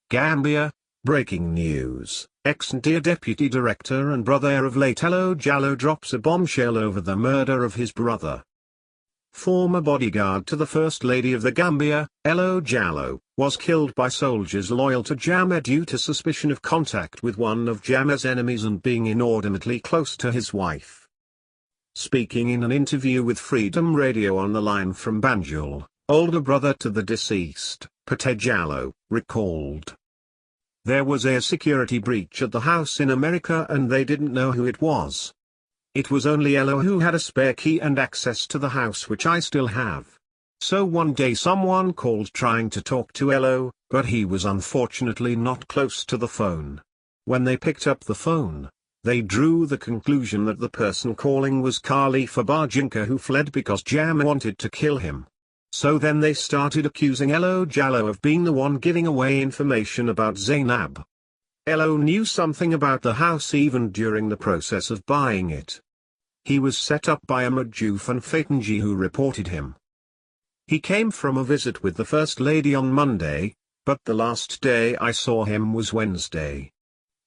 Gambia. Breaking news: ex-NDEA Deputy Director and brother of late Ello JALLOW drops a bombshell over the murder of his brother. Former bodyguard to the First Lady of the Gambia, Ello JALLOW, was killed by soldiers loyal to Jammeh due to suspicion of contact with one of Jammeh's enemies and being inordinately close to his wife. Speaking in an interview with Freedom Radio on the line from Banjul, older brother to the deceased, Pate JALLOW, recalled, "There was a security breach at the house in America and they didn't know who it was. It was only Ello who had a spare key and access to the house, which I still have. So one day someone called trying to talk to Ello, but he was unfortunately not close to the phone. When they picked up the phone, they drew the conclusion that the person calling was Khalifa Bajinka, who fled because Jammeh wanted to kill him. So then they started accusing Ello JALLOW of being the one giving away information about Zainab. Ello knew something about the house even during the process of buying it. He was set up by a Majufan Fatanji who reported him. He came from a visit with the First Lady on Monday, but the last day I saw him was Wednesday.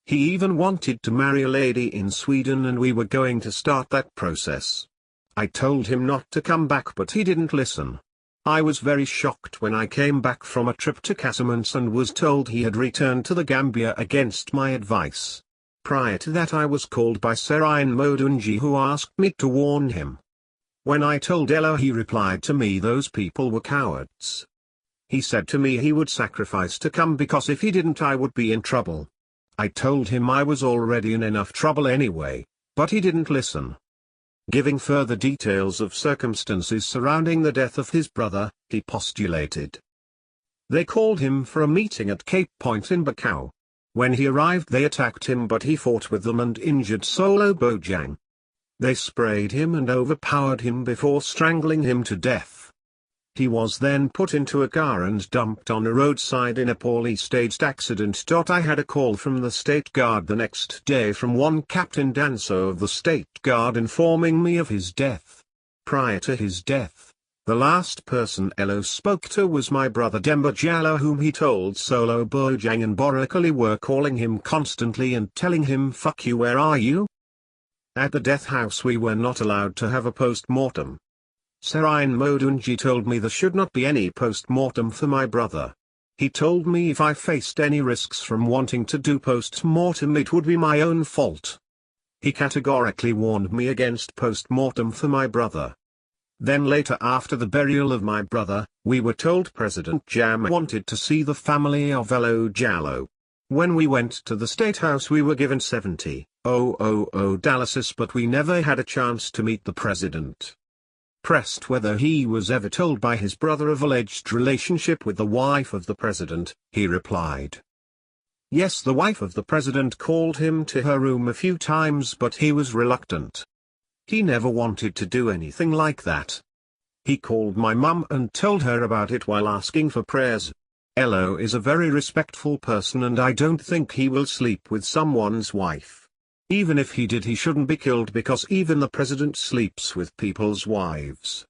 He even wanted to marry a lady in Sweden and we were going to start that process. I told him not to come back, but he didn't listen. I was very shocked when I came back from a trip to Casamance and was told he had returned to the Gambia against my advice. Prior to that I was called by Serine Modunji, who asked me to warn him. When I told Ello, he replied to me those people were cowards. He said to me he would sacrifice to come because if he didn't I would be in trouble. I told him I was already in enough trouble anyway, but he didn't listen." Giving further details of circumstances surrounding the death of his brother, he postulated, "They called him for a meeting at Cape Point in Bacau. When he arrived they attacked him, but he fought with them and injured Solo Bojang. They sprayed him and overpowered him before strangling him to death. He was then put into a car and dumped on a roadside in a poorly staged accident. I had a call from the State Guard the next day from one Captain Danso of the State Guard informing me of his death. Prior to his death, the last person Ello spoke to was my brother Demba JALLOW, whom he told Solo Bojang and Boracali were calling him constantly and telling him, 'Fuck you, where are you?' At the death house we were not allowed to have a post-mortem. Serine Modunji told me there should not be any post-mortem for my brother. He told me if I faced any risks from wanting to do post-mortem it would be my own fault. He categorically warned me against post-mortem for my brother. Then later, after the burial of my brother, we were told President Jammeh wanted to see the family of Ello JALLOW. When we went to the State House we were given 70,000 Dallas, but we never had a chance to meet the president." Pressed whether he was ever told by his brother of alleged relationship with the wife of the president, he replied, "Yes, the wife of the president called him to her room a few times, but he was reluctant. He never wanted to do anything like that. He called my mum and told her about it while asking for prayers. Ello is a very respectful person and I don't think he will sleep with someone's wife. Even if he did, he shouldn't be killed because even the president sleeps with people's wives."